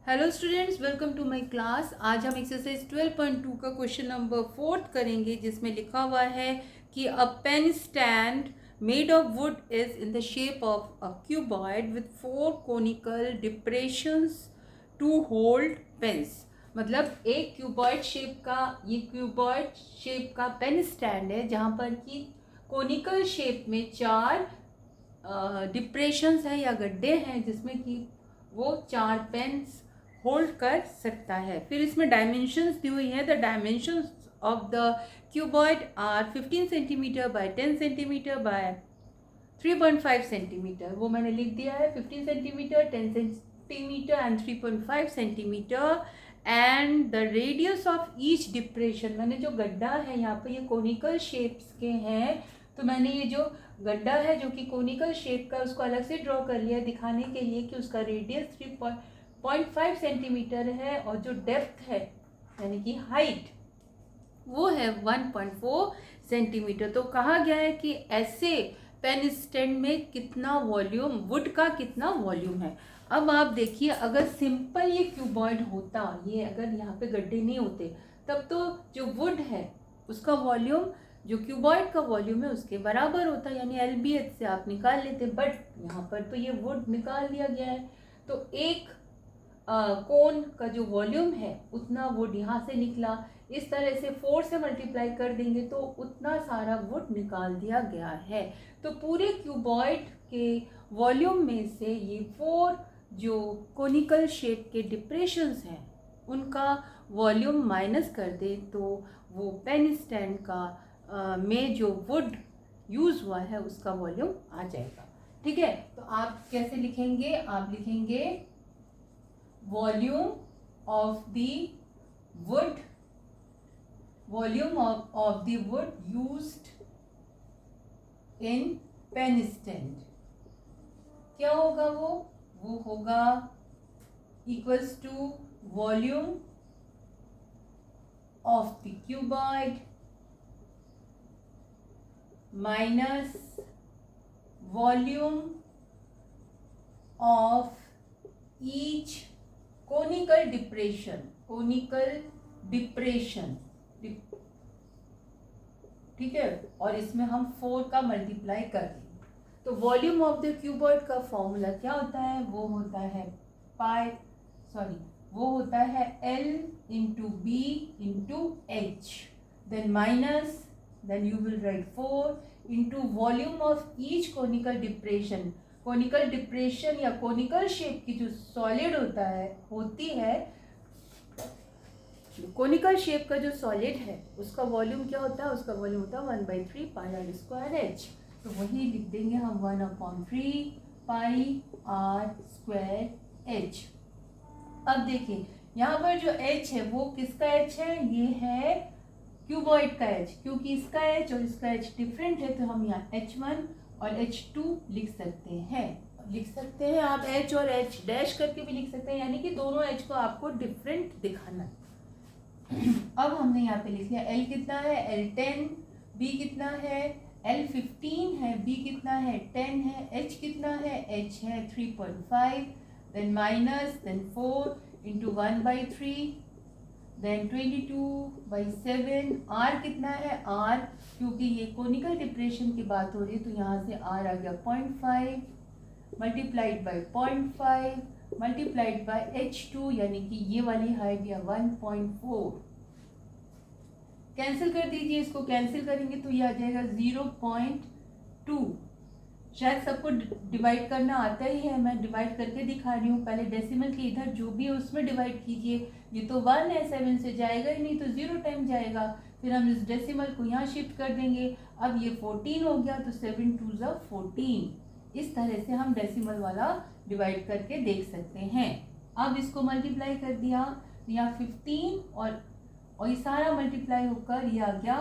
Hello students, welcome to my class. आज हम exercise 12.2 का क्वेश्चन नंबर 4 करेंगे, जिसमें लिखा हुआ है कि a pen stand made of wood is in the shape of a cuboid with 4 conical depressions to hold pens. मतलब एक क्यूबॉइड शेप का पेन स्टैंड है, जहाँ पर कि कोनिकल शेप में 4 डिप्रेशंस हैं या गड्ढे हैं, जिसमें कि वो 4 पेन्स होल्ड कर सकता है। फिर इसमें डायमेंशंस दी हुई है। The dimensions of the cuboid are 15 centimetre by 10 centimetre by 3.5 centimetre. वो मैंने लिख दिया है, 15 centimetre, 10 centimetre and 3.5 centimetre. And the radius of each depression, मैंने जो गड्ढा है यहाँ पर ये कोनिकल शेप्स के हैं, तो मैंने ये जो गड्ढा है जो कि कोनिकल शेप का, उसको अलग से ड्रॉ कर लिया दिखाने के लिए कि उसका रेडियस 3.5 सेंटीमीटर है और जो डेप्थ है यानी कि हाइट वो है 1.4 सेंटीमीटर। तो कहा गया है कि ऐसे पेन स्टैंड में कितना वॉल्यूम, वुड का कितना वॉल्यूम है। अब आप देखिए, अगर सिंपल ये क्यूबॉइड होता, ये अगर यहाँ पे गड्ढे नहीं होते, तब तो जो वुड है उसका वॉल्यूम, जो क्यूबॉइड का वॉल्यूम है उसके बराबर होता, यानी LBH से आप निकाल लेते। बट यहाँ पर तो ये वुड निकाल दिया गया है, तो एक कोन का जो वॉल्यूम है उतना वुड यहाँ से निकला। इस तरह से 4 से मल्टीप्लाई कर देंगे तो उतना सारा वुड निकाल दिया गया है। तो पूरे क्यूबॉइड के वॉल्यूम में से ये 4 जो कोनिकल शेप के डिप्रेशंस हैं उनका वॉल्यूम माइनस कर दे तो वो पेन स्टैंड का में जो वुड यूज़ हुआ है उसका वॉल्यूम आ जाएगा। ठीक है, तो आप कैसे लिखेंगे? आप लिखेंगे volume of the wood used in pen stand। क्या होगा वो होगा equals to volume of the cuboid minus volume of each conical depression. ठीक है, और इसमें हम 4 का मल्टीप्लाई कर देंगे। तो वॉल्यूम ऑफ द क्यूबॉइड का फॉर्मूला क्या होता है? वो होता है L into B into H, then you will write 4 into volume of each conical depression. Conical depression या कोनिकल शेप की जो सॉलिड होती है, कोनिकल शेप का जो सॉलिड है उसका वॉल्यूम क्या होता है? उसका वॉल्यूम होता है 1/3 पाई आर स्क्वायर एच। तो वही लिख देंगे हम 1/3 पाई आर स्क्वायर एच। अब देखिए यहाँ पर जो एच है वो किसका एच है? ये है क्यूबॉइड का एच। क्योंकि इसका एच और इसका एच डिफरेंट है तो हम यहाँ H1 और H2 लिख सकते हैं। आप H और H डैश करके भी लिख सकते हैं, यानी कि दोनों H को आपको डिफरेंट दिखाना है। अब हमने यहाँ पे लिख लिया L कितना है? L10। B कितना है? L15 है। B कितना है? 10 है। H कितना है? H है 3.5, then minus, then 4 into 1/3, then 22/7। R कितना है? R, क्योंकि ये कोनिकल डिप्रेशन की बात हो रही है तो यहाँ से R आ गया 0.5 multiplied by 0.5 multiplied by H2, यानी कि ये वाली हाइट या 1.4। कैंसिल कर दीजिए, इसको कैंसिल करेंगे तो ये आ जाएगा 0.2। शायद सबको डिवाइड करना आता ही है, मैं डिवाइड करके दिखा रही हूँ। पहले डेसिमल के इधर जो भी है उसमें डिवाइड कीजिए। ये तो 1 है, 7 से जाएगा ही नहीं तो 0 टाइम जाएगा। फिर हम इस डेसिमल को यहाँ शिफ्ट कर देंगे। अब ये 14 हो गया तो 7 2 ज़ा 14। इस तरह से हम डेसिमल वाला डिवाइड करके देख सकते हैं। अब इसको मल्टीप्लाई कर दिया तो यहाँ 15 और ये सारा मल्टीप्लाई होकर ये आ गया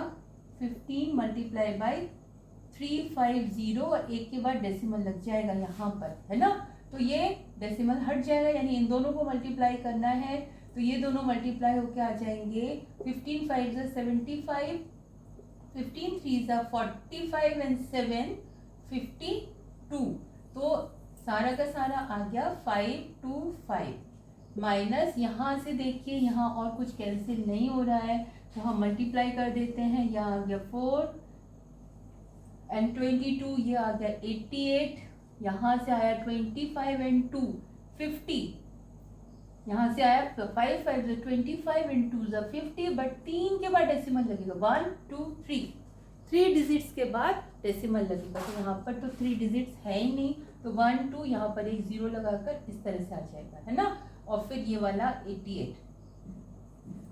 15 मल्टीप्लाई बाई 350 और एक के बाद डेसिमल लग जाएगा यहाँ पर, है ना। तो ये डेसिमल हट जाएगा, यानी इन दोनों को मल्टीप्लाई करना है तो ये दोनों मल्टीप्लाई होके आ जाएंगे। 15 5 ज़ा 75, 15 3 ज़ा 45 एंड 7 52। तो सारा का सारा आ गया 525। माइनस यहाँ से देखिए यहाँ और कुछ कैंसिल नहीं हो रहा है तो हम मल्टीप्लाई कर देते हैं। यहाँ आ गया 4 एंड 22, ये आ गया 88, यहाँ से आया 25 एंड 2 50, यहाँ से आया 5 5 25 एंड 2 50, बट 3 के बाद डेसिमल लगेगा 1 2 3, 3 डिजिट्स के बाद डेसिमल लगेगा। तो यहाँ पर तो 3 डिजिट्स है ही नहीं, तो 1 2 यहाँ पर एक 0 लगाकर इस तरह से आ जाएगा, है ना। और फिर ये वाला 88,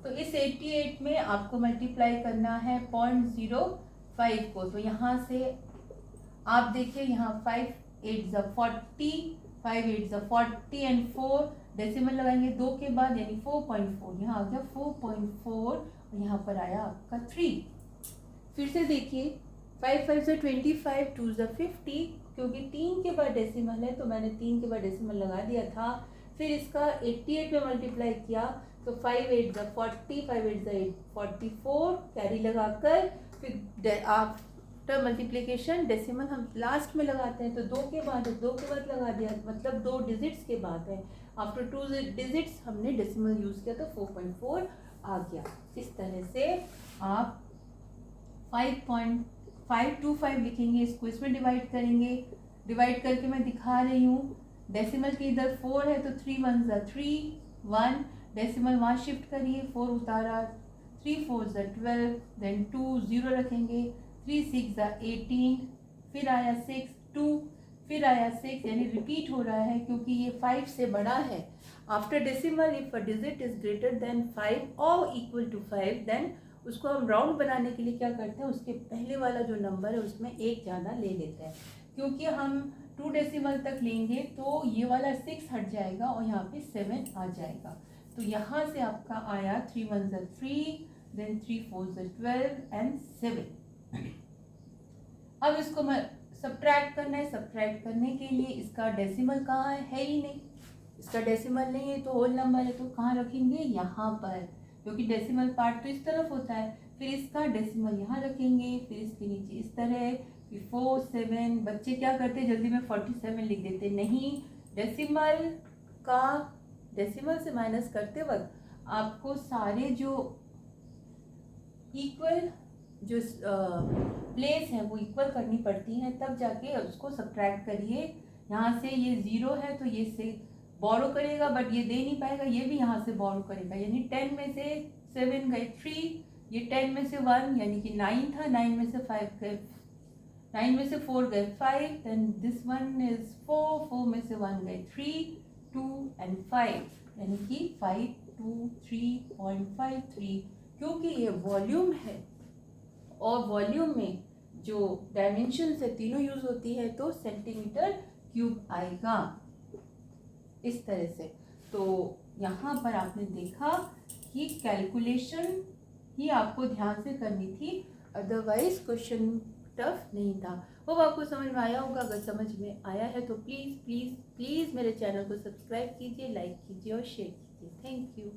तो इस 88 में आपको मल्टीप्लाई करना है 0.05 को। तो यहाँ से आप देखिए यहाँ 5 8 40, 5 8 40 एंड 4 डेसिमल लगाएंगे 2 के बाद, यानी 4.4, यहाँ आ गया 4.4 और यहाँ पर आया आपका 3। फिर से देखिए 5 5 25, 2 50, क्योंकि 3 के बाद डेसिमल है तो मैंने 3 के बाद डेसिमल लगा दिया था। फिर इसका 88 में मल्टीप्लाई किया तो 5 8 40, 5 8 44, कैरी लगाकर फिर आफ्टर मल्टीप्लिकेशन डेसिमल हम लास्ट में लगाते हैं, तो 2 के बाद लगा दिया, मतलब 2 डिजिट्स के बाद है। आफ्टर 2 डिजिट्स हमने डेसिमल यूज़ किया तो 4.4 आ गया। इस तरह से आप 5.525 लिखेंगे, इसको इसमें डिवाइड करेंगे। डिवाइड करके मैं दिखा रही हूँ, डेसिमल के इधर 4 है तो 3 1 3 1, डेसिमल वहाँ शिफ्ट करिए, 4 उतारा, 3 4 12, देन 2 0 रखेंगे, 3 6 18, फिर आया 6 2, फिर आया 6, यानी रिपीट हो रहा है क्योंकि ये 5 से बड़ा है। After decimal if a digit is greater than 5 और इक्वल टू 5, देन उसको हम राउंड बनाने के लिए क्या करते हैं, उसके पहले वाला जो नंबर है उसमें एक ज़्यादा ले लेते हैं। क्योंकि हम 2 डेसिमल तक लेंगे तो ये वाला 6 हट जाएगा और यहाँ पे 7 आ जाएगा। तो यहाँ से आपका आया 3 1 3, देन 3 4 12 एंड 7। अब इसको मैं सब्ट्रैक्ट करना है। सब्ट्रैक्ट करने के लिए इसका डेसिमल कहाँ है ही नहीं, इसका डेसिमल नहीं है तो होल नंबर है, तो कहाँ रखेंगे, यहाँ पर, क्योंकि डेसिमल पार्ट तो इस तरफ होता है। फिर इसका डेसिमल यहाँ रखेंगे, फिर इसके नीचे इस तरह, फिर 4 7। बच्चे क्या करते हैं, जल्दी में 47 लिख देते, नहीं, डेसिमल से माइनस करते वक्त आपको सारे जो इक्वल जो प्लेस है वो इक्वल करनी पड़ती हैं, तब जाके उसको सब्ट्रैक्ट करिए। यहाँ से ये 0 है तो ये से बोरो करेगा, बट ये दे नहीं पाएगा, ये भी यहाँ से बोरो करेगा, यानी 10 में से 7 गए 3, ये 10 में से 1 यानी कि 9 था, 9 में से 5 गए, 9 में से 4 गए 5, देन दिस वन इज 4, 4 में से 1 गए 3 2 एंड 5, यानी कि 5 2 3.53। क्योंकि ये वॉल्यूम है और वॉल्यूम में जो डायमेंशन है तीनों यूज होती है, तो सेंटीमीटर क्यूब आएगा इस तरह से। तो यहाँ पर आपने देखा कि कैलकुलेशन ही आपको ध्यान से करनी थी, अदरवाइज क्वेश्चन टफ नहीं था। वो आपको समझ में आया होगा। अगर समझ में आया है तो प्लीज़ प्लीज़ प्लीज़ मेरे चैनल को सब्सक्राइब कीजिए, लाइक कीजिए और शेयर कीजिए। Thank you.